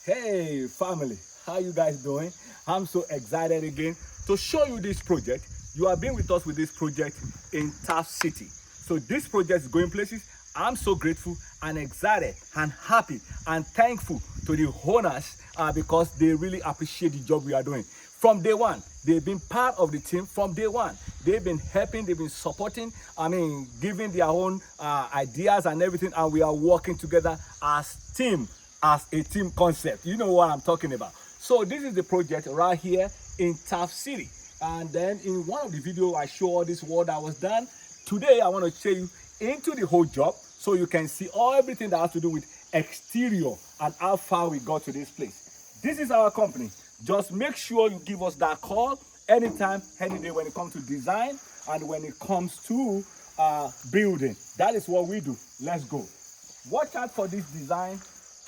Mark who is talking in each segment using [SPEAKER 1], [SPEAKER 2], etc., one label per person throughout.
[SPEAKER 1] Hey family, how you guys doing? I'm so excited again to show you this project. You have been with us with this project in Taft City. So this project is going places. I'm so grateful and excited and happy and thankful to the owners because they really appreciate the job we are doing. From day one, they've been part of the team from day one. They've been helping, they've been supporting, giving their own ideas and everything, and we are working together as a team concept. You know what I'm talking about. So this is the project right here in Taft City. And then in one of the videos, I show all this work that was done. Today, I want to show you into the whole job so you can see everything that has to do with exterior and how far we got to this place. This is our company. Just make sure you give us that call anytime, any day when it comes to design and when it comes to building. That is what we do. Let's go. Watch out for this design.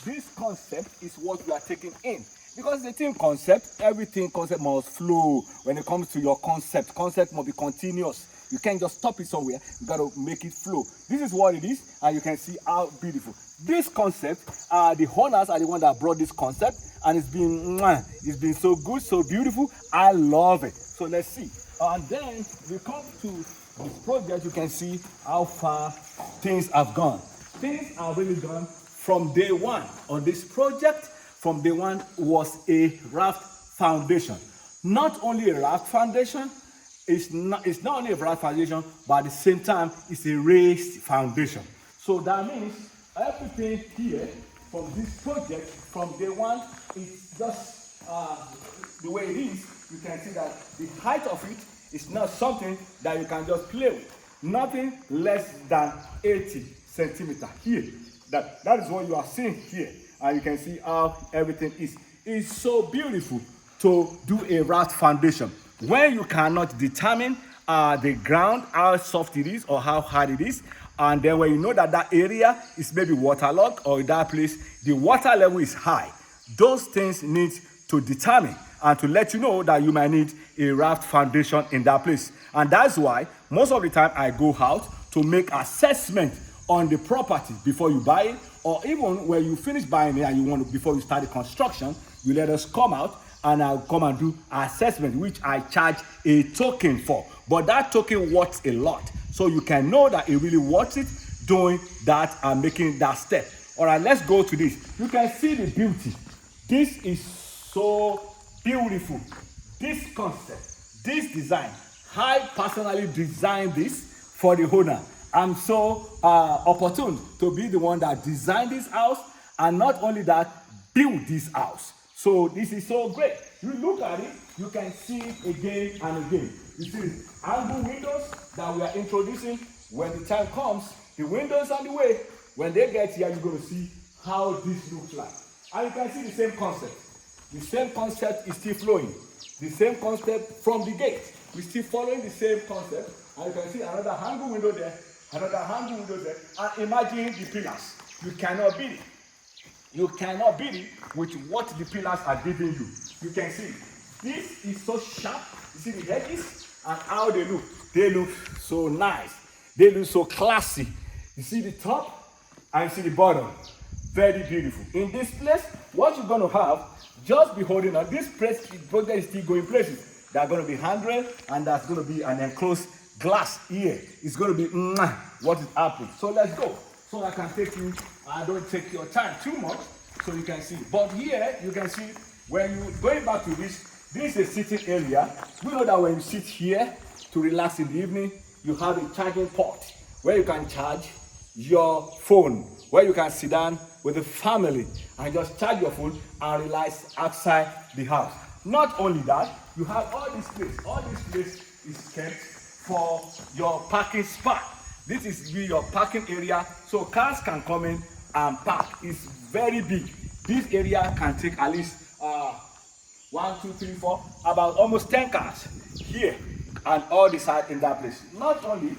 [SPEAKER 1] This concept is what we are taking in. Because it's a team concept, everything concept must flow. When it comes to your concept must be continuous. You can't just stop it somewhere. You got to make it flow. This is what it is, and you can see how beautiful. This concept, the owners are the one that brought this concept, and it's been so good, so beautiful. I love it. So let's see. And then we come to this project. You can see how far things have gone. Things are really gone. From day one on this project, from day one was a Raft foundation. Not only a Raft foundation, it's not only a Raft foundation, but at the same time, it's a raised foundation. So that means everything here from this project, from day one, it's just the way it is. You can see that the height of it is not something that you can just play with. Nothing less than 80 centimeters here. That is what you are seeing here, and you can see how everything is. It's so beautiful to do a Raft foundation when you cannot determine the ground, how soft it is or how hard it is, and then when you know that area is maybe waterlogged or in that place the water level is high. Those things need to determine and to let you know that you might need a Raft foundation in that place. And that's why most of the time I go out to make assessment on the property before you buy it, or even when you finish buying it and you want to, before you start the construction, you let us come out and I'll come and do assessment, which I charge a token for. But that token worth a lot, so you can know that it really worth it doing that and making that step. All right, let's go to this. You can see the beauty. This is so beautiful. This concept, this design, I personally designed this for the owner. I'm so opportune to be the one that designed this house, and not only that, build this house. So this is so great. You look at it, you can see it again and again. You see angle windows that we are introducing. When the time comes, the windows on the way. When they get here, you're going to see how this looks like. And you can see the same concept. The same concept is still flowing. The same concept from the gate. We're still following the same concept. And you can see another angle window there. Another angle window there, and imagine the pillars. You cannot beat it. You cannot beat it with what the pillars are giving you. You can see this is so sharp. You see the edges and how they look. They look so nice. They look so classy. You see the top and you see the bottom. Very beautiful. In this place, what you're going to have, just be holding on. This project is still going places. There are going to be handrail, and there's going to be an enclosed glass here. It's going to be what is happening. So let's go. So I can take you, I don't take your time too much, so you can see. But here you can see when you're going back to this is a sitting area. We know that when you sit here to relax in the evening, you have a charging port where you can charge your phone, where you can sit down with the family and just charge your phone and relax outside the house. Not only that, you have all this place. All this place is kept for your parking spot. This is your parking area, so cars can come in and park. It's very big. This area can take at least 1, 2, 3, 4, about almost 10 cars here and all the side in that place. Not only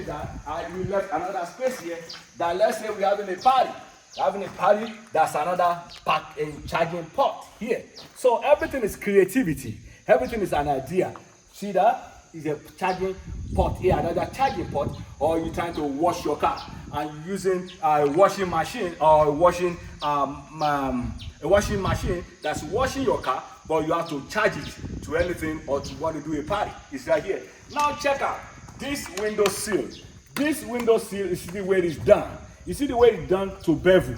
[SPEAKER 1] that, we left another space here that, let's say we're having a party. That's another park and charging port here. So everything is creativity. Everything is an idea. See that? Is a charging port here, another charging port, or you're trying to wash your car. and you're using a washing machine or a washing machine that's washing your car, but you have to charge it to anything or to want to do a party. It's right here. Now check out this window sill. This window sill is the way it's done. You see the way it's done to bevel.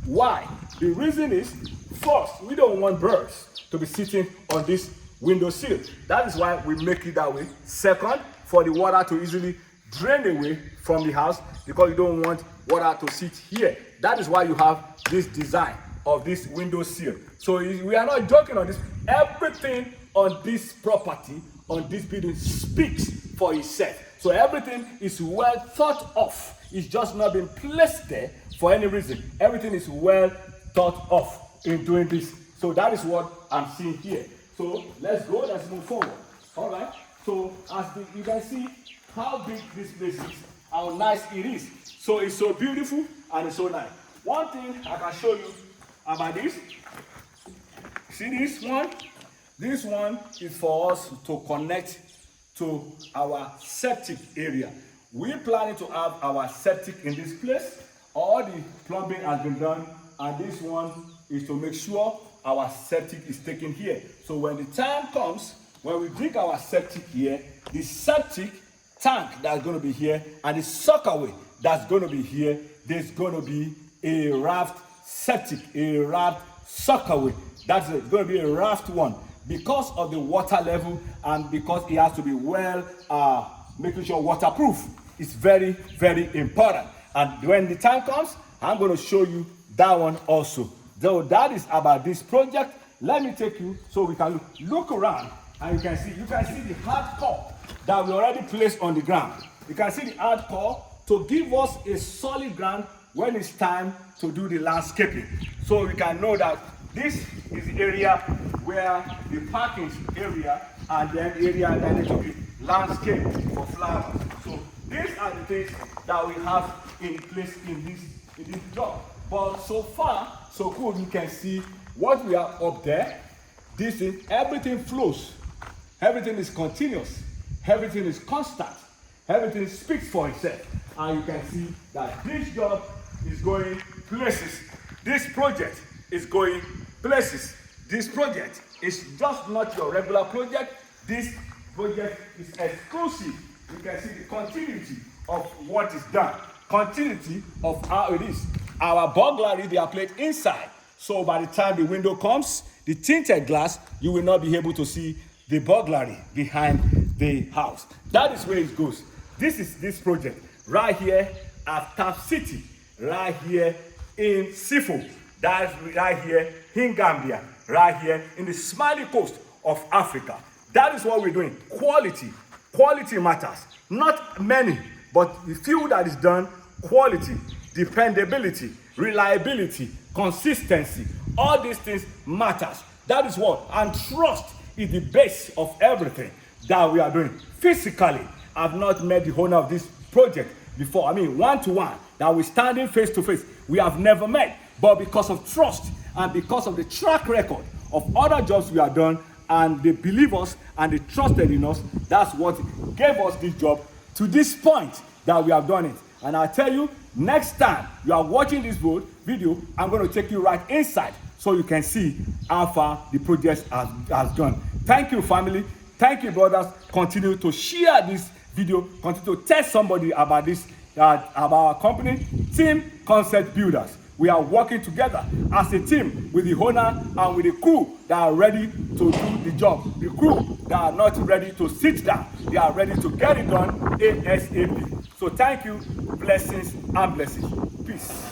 [SPEAKER 1] Why? The reason is, first, we don't want birds to be sitting on this window sill. That is why we make it that way. Second, for the water to easily drain away from the house, because you don't want water to sit here. That is why you have this design of this window sill. So we are not joking on this. Everything on this property, on this building, speaks for itself. So everything is well thought of. It's just not been placed there for any reason. Everything is well thought of in doing this. So that is what I'm seeing here. So let's move forward. All right. So you can see how big this place is, how nice it is. So it's so beautiful and it's so nice. One thing I can show you about this. See this one? This one is for us to connect to our septic area. We're planning to have our septic in this place. All the plumbing has been done, and this one is to make sure our septic is taken here. So when the time comes, when we dig our septic here, the septic tank that's going to be here and the sockaway that's going to be here, there's going to be a Raft septic, a Raft sockaway. That's going to be a Raft one. Because of the water level and because it has to be well, making sure waterproof, it's very, very important. And when the time comes, I'm going to show you that one also. So that is about this project. Let me take you so we can look around and you can see the hard core that we already placed on the ground. You can see the hard core to give us a solid ground when it's time to do the landscaping. So we can know that this is the area where the parking area and then area that needs to be landscape for flowers. So these are the things that we have in place in this job. But so far, so good. You can see what we have up there. This is everything flows. Everything is continuous. Everything is constant. Everything speaks for itself. And you can see that this job is going places. This project is going places. This project is just not your regular project. This project is exclusive. You can see the continuity of what is done. Continuity of how it is. Our burglary, they are played inside. So by the time the window comes, the tinted glass, you will not be able to see the burglary behind the house. That is where it goes. This is this project right here at Tap City, right here in Sifoe, that's right here in Gambia, right here in the smiling coast of Africa. That is what we're doing. Quality. Quality matters. Not many, but the few that is done, quality, dependability, reliability, consistency, all these things matters. That is what, and trust is the base of everything that we are doing. Physically, I've not met the owner of this project before. I mean, one-to-one, that we're standing face-to-face. We have never met, but because of trust and because of the track record of other jobs we have done, and they believe us and they trusted in us, that's what gave us this job to this point that we have done it. And I tell you, next time you are watching this video, I'm going to take you right inside so you can see how far the project has gone. Thank you, family. Thank you, brothers. Continue to share this video. Continue to tell somebody about this, about our company, Team Concept Builders. We are working together as a team with the owner and with the crew that are ready to do the job. The crew that are not ready to sit down. They are ready to get it done ASAP. So thank you. Blessings and blessings. Peace.